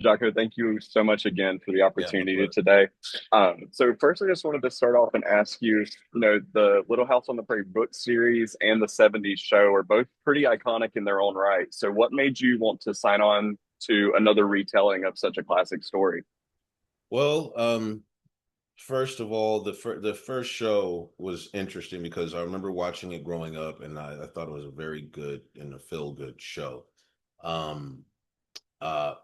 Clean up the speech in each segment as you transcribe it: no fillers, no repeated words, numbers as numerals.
Jocko, thank you so much again for the Yeah, my opportunity pleasure. today. So first, I just wanted to start off and ask you, the Little House on the Prairie book series and the '70s show are both pretty iconic in their own right. So what made you want to sign on to another retelling of such a classic story? Well, first of all, the first show was interesting because I remember watching it growing up, and I thought it was a very good and a feel good show. Um,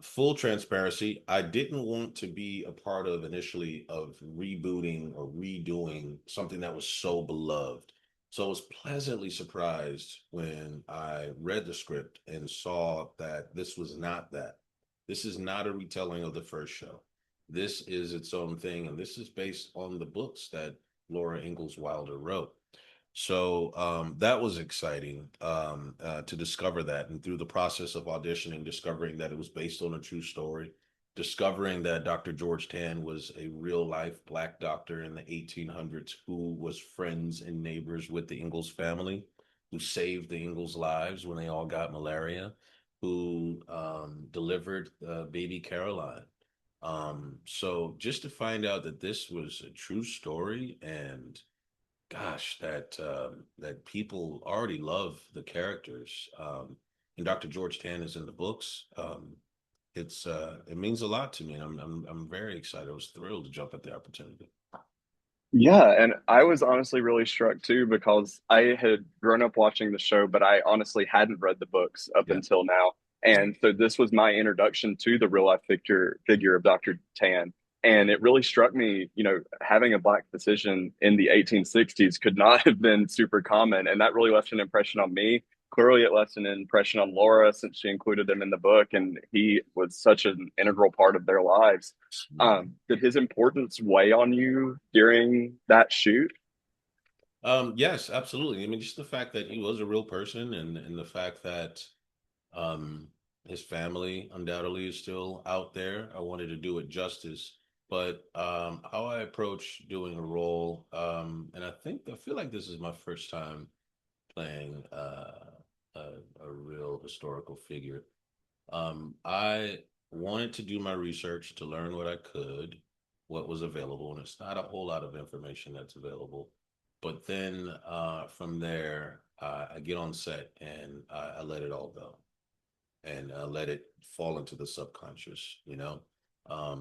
Full transparency, I didn't want to be a part of initially of rebooting or redoing something that was so beloved. So I was pleasantly surprised when I read the script and saw that this was not that. This is not a retelling of the first show. This is its own thing, and this is based on the books that Laura Ingalls Wilder wrote. So that was exciting to discover that. And through the process of auditioning, discovering that it was based on a true story, discovering that Dr. George Tann was a real life Black doctor in the 1800s who was friends and neighbors with the Ingalls family, who saved the Ingalls lives when they all got malaria, who delivered baby Caroline. So just to find out that this was a true story and gosh, that people already love the characters. And Dr. George Tann is in the books. It means a lot to me, and I'm very excited. I was thrilled to jump at the opportunity. Yeah, and I was honestly really struck too because I had grown up watching the show, but I honestly hadn't read the books up Yeah. until now. And so this was my introduction to the real life figure of Dr. Tan. And it really struck me, having a black physician in the 1860s could not have been super common. And that really left an impression on me. Clearly, it left an impression on Laura since she included him in the book, and he was such an integral part of their lives. Did his importance weigh on you during that shoot? Yes, absolutely. I mean, just the fact that he was a real person, and the fact that um, his family undoubtedly is still out there. I wanted to do it justice, but how I approach doing a role, and I feel like this is my first time playing a, a real historical figure. I wanted to do my research to learn what I could, what was available, and it's not a whole lot of information that's available. But then from there, I get on set and I let it all go and let it fall into the subconscious,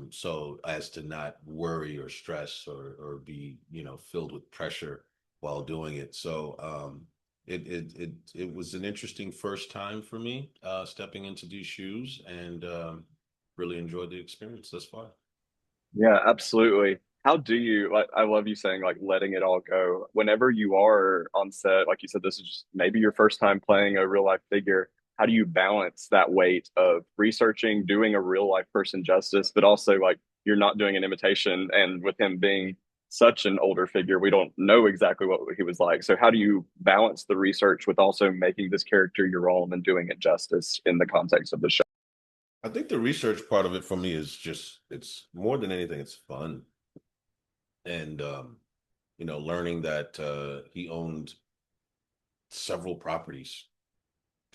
so as to not worry or stress or be, filled with pressure while doing it. So it was an interesting first time for me stepping into these shoes and really enjoyed the experience thus far. Yeah, absolutely. How do you like I love you saying like letting it all go. Whenever you are on set, like you said, this is just maybe your first time playing a real life figure. How do you balance that weight of researching, doing a real life person justice, but also like you're not doing an imitation and with him being such an older figure, we don't know exactly what he was like. So how do you balance the research with also making this character your own and doing it justice in the context of the show? I think the research part of it for me is just it's more than anything, it's fun. And learning that he owned several properties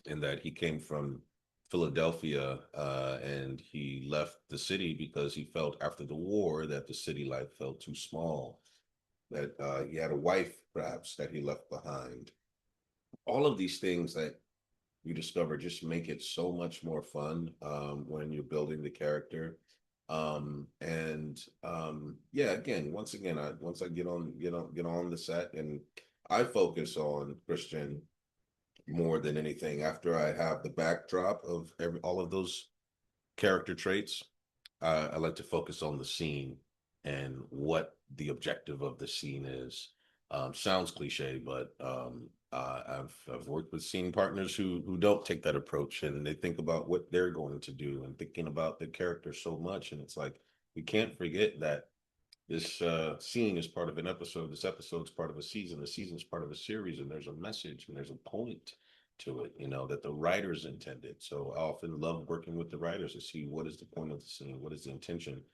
and that he came from Philadelphia and he left the city because he felt after the war that the city life felt too small, that he had a wife perhaps that he left behind. All of these things that you discover just make it so much more fun when you're building the character. Yeah, again, once I get on the set and I focus on Christian more than anything. After I have the backdrop of all of those character traits, I like to focus on the scene and what the objective of the scene is. Sounds cliche, but I've worked with scene partners who don't take that approach and they think about what they're going to do and thinking about the character so much, and it's like we can't forget that this scene is part of an episode. This episode's part of a season. The season's part of a series, and there's a message and there's a point to it, that the writers intended. So I often love working with the writers to see what is the point of the scene, what is the intention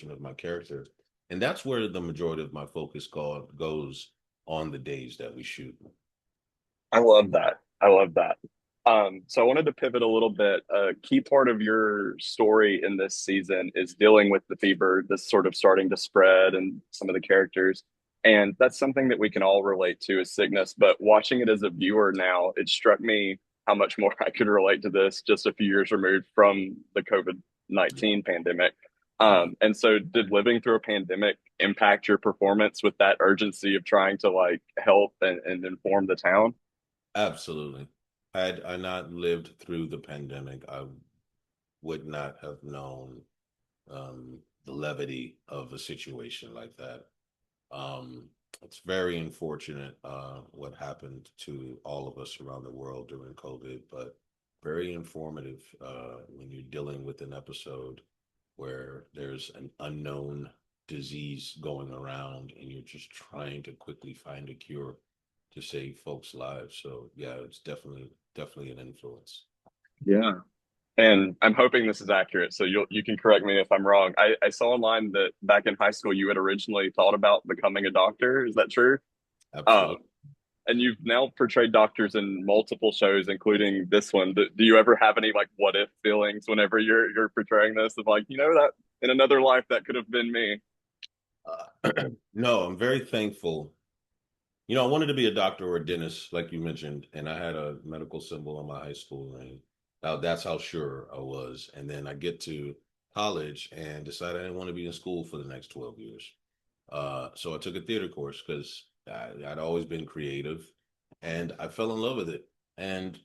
of my character, and that's where the majority of my focus goes on the days that we shoot. I love that. I love that. So I wanted to pivot a little bit. A key part of your story in this season is dealing with the fever that's sort of starting to spread and some of the characters. And that's something that we can all relate to as sickness. But watching it as a viewer now, it struck me how much more I could relate to this just a few years removed from the Yeah. COVID-19 pandemic. Mhm. And so did living through a pandemic impact your performance with that urgency of trying to like help and inform the town? Absolutely. Had I not lived through the pandemic, I would not have known the levity of a situation like that. Um, it's very unfortunate what happened to all of us around the world during COVID, but very informative when you're dealing with an episode where there's an unknown disease going around and you're just trying to quickly find a cure to save folks' lives. So yeah, it's definitely an influence. Yeah. And I'm hoping this is accurate, so you can correct me if I'm wrong. I saw online that back in high school you had originally thought about becoming a doctor. Is that true? Um, Absolutely. and you've now portrayed doctors in multiple shows, including this one. Do you ever have any like what if feelings whenever you're portraying this of like, that in another life that could have been me? No, I'm very thankful. I wanted to be a doctor or a dentist, like you mentioned, and I had a medical symbol on my high school ring. That's how sure I was. And then I get to college and decide I didn't want to be in school for the next 12 years. So I took a theater course because I'd always been creative and I fell in love with it. And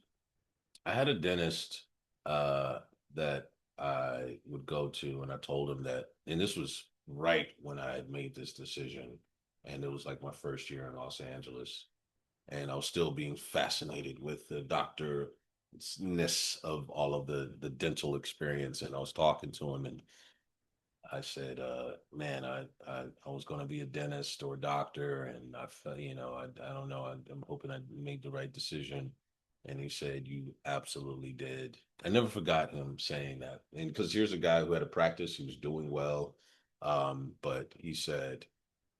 I had a dentist uh, that I would go to, and I told him that, and this was right when I had made this decision, and it was like my first year in Los Angeles, and I was still being fascinated with the doctor-ness of all of the dental experience, and I was talking to him, and I said, man, I was going to be a dentist or a doctor. And I felt, I don't know. I'm hoping I made the right decision. And he said, you absolutely did. I never forgot him saying that. And because here's a guy who had a practice, he was doing well. But he said,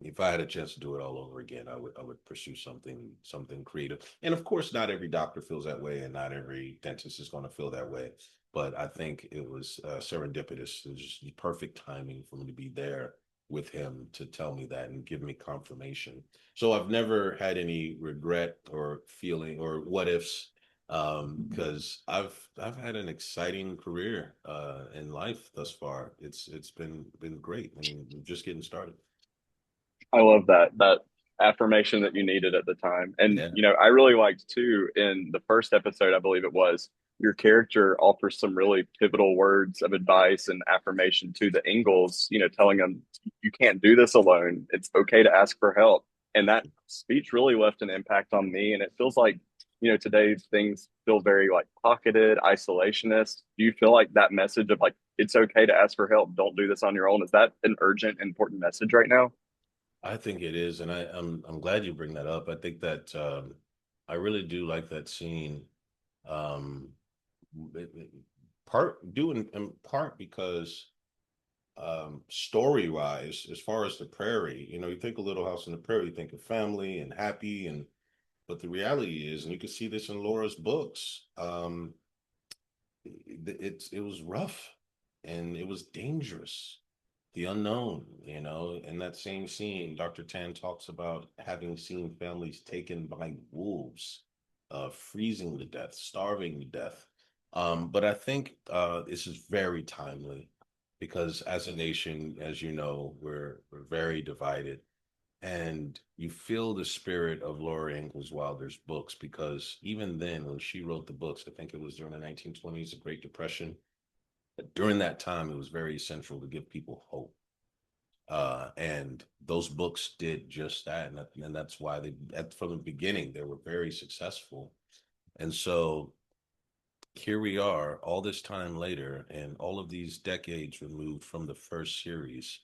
if I had a chance to do it all over again, I would pursue something creative. And of course, not every doctor feels that way, and not every dentist is going to feel that way. But I think it was serendipitous. It was just the perfect timing for me to be there with him to tell me that and give me confirmation. So I've never had any regret or feeling or what ifs because I've had an exciting career in life thus far. It's been great, and we're just getting started. I love that affirmation that you needed at the time. And Yeah. I really liked too in the first episode, I believe it was, your character offers some really pivotal words of advice and affirmation to the Ingalls, telling them you can't do this alone. It's okay to ask for help. And that speech really left an impact on me. And it feels like, today things feel very like pocketed, isolationist. Do you feel like that message of like it's okay to ask for help, don't do this on your own? Is that an urgent, important message right now? I think it is, and I'm glad you bring that up. I think that I really do like that scene. Um, part due in part because story wise, as far as the prairie, you think of Little House on the Prairie, you think of family and happy, and but the reality is, and you can see this in Laura's books, it was rough and it was dangerous, the unknown, in that same scene Dr. Tann talks about having seen families taken by wolves, freezing to death, starving to death. But I think this is very timely because as a nation, as you know, we're very divided, and you feel the spirit of Laura Ingalls Wilder's books because even then, when she wrote the books, I think it was during the 1920s, the Great Depression. During that time, it was very essential to give people hope. And those books did just that. And that's why from the beginning, they were very successful. And so here we are, all this time later, and all of these decades removed from the first series,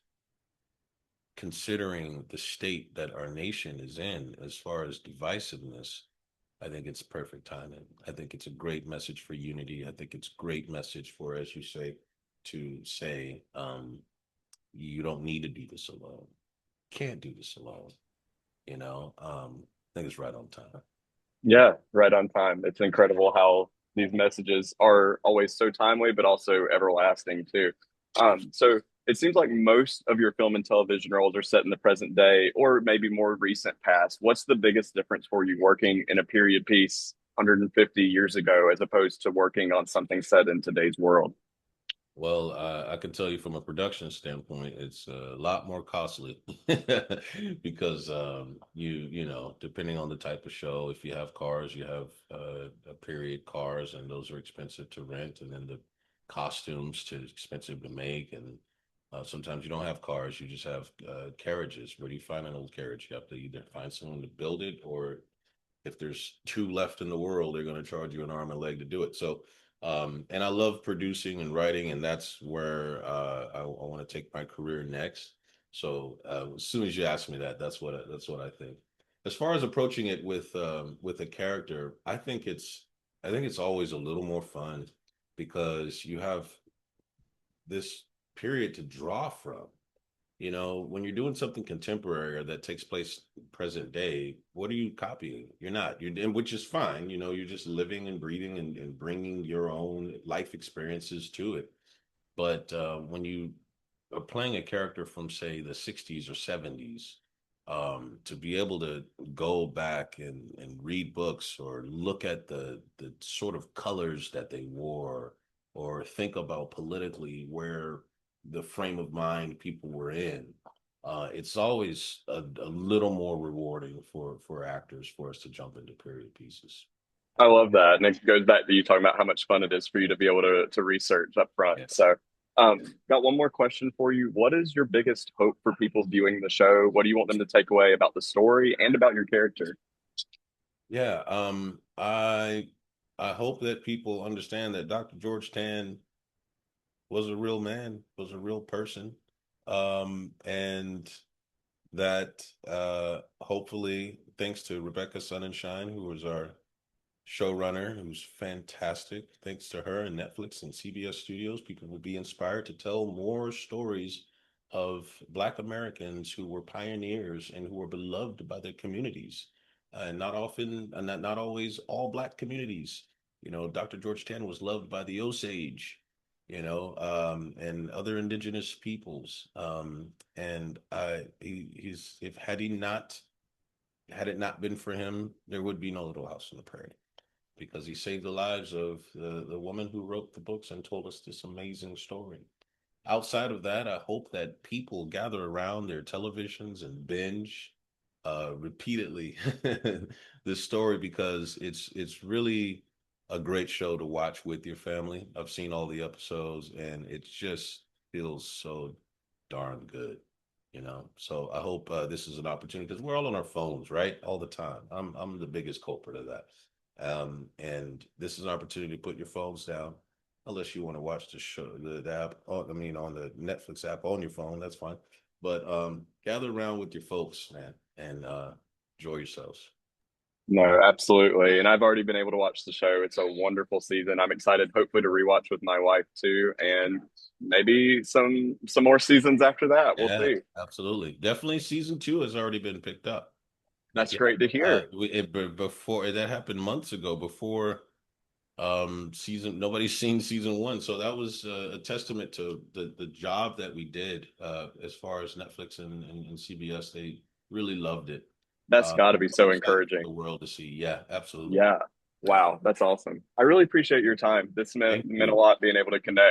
considering the state that our nation is in as far as divisiveness. I think it's perfect timing. I think it's a great message for unity. I think it's great message for, as you say, to say, you don't need to do this alone. Can't do this alone. I think it's right on time. Yeah, right on time. It's incredible how these messages are always so timely, but also everlasting too. So it seems like most of your film and television roles are set in the present day or maybe more recent past. What's the biggest difference for you working in a period piece 150 years ago as opposed to working on something set in today's world? Well, I can tell you from a production standpoint, it's a lot more costly because you know, depending on the type of show, if you have cars, you have a period cars, and those are expensive to rent, and then the costumes too expensive to make, and sometimes you don't have cars, you just have carriages. Where do you find an old carriage? You have to either find someone to build it, or if there's two left in the world, they're going to charge you an arm and leg to do it. So, and I love producing and writing, and that's where I want to take my career next. So, as soon as you ask me that, that's what I think. As far as approaching it with a character, I think it's always a little more fun because you have this period to draw from. You know, when you're doing something contemporary or that takes place present day, what are you copying? You're not. You're, and which is fine. You know, you're just living and breathing and bringing your own life experiences to it. But when you are playing a character from, say, the 60s or 70s, to be able to go back and read books or look at the sort of colors that they wore or think about politically where the frame of mind people were in, it's always a little more rewarding for actors for us to jump into period pieces. I love that. And it goes back to you talking about how much fun it is for you to be able to research up front. Yeah. So, got one more question for you. What is your biggest hope for people viewing the show? What do you want them to take away about the story and about your character? Yeah, I hope that people understand that Dr. George Tann was a real man, was a real person, and that hopefully, thanks to Rebecca Sonnenschein, who was our showrunner, who's fantastic, thanks to her and Netflix and CBS Studios, people will be inspired to tell more stories of Black Americans who were pioneers and who were beloved by their communities, and not often, and not always all Black communities. You know, Dr. George Tann was loved by the Osage, you know, and other indigenous peoples. And he's if had it not been for him, there would be no Little House on the Prairie because he saved the lives of the woman who wrote the books and told us this amazing story. Outside of that, I hope that people gather around their televisions and binge repeatedly this story because it's really a great show to watch with your family. I've seen all the episodes and it just feels so darn good, you know. So I hope this is an opportunity because we're all on our phones, right, all the time. I'm the biggest culprit of that, and this is an opportunity to put your phones down, unless you want to watch the show, the app. I mean, on the Netflix app on your phone, that's fine. But gather around with your folks, man, and enjoy yourselves. No, absolutely. And I've already been able to watch the show. It's a wonderful season. I'm excited, hopefully, to rewatch with my wife too, and maybe some more seasons after that. We'll Yeah, see. absolutely. Definitely season two has already been picked up. That's Yeah. great to hear. Before that happened months ago, before season nobody's seen season one. So that was a testament to the job that we did as far as Netflix and CBS. They really loved it. That's got to be I'm so excited for encouraging. the world to see. Yeah, absolutely. Yeah. Wow, that's awesome. I really appreciate your time. This meant Thank meant a you. lot being able to connect.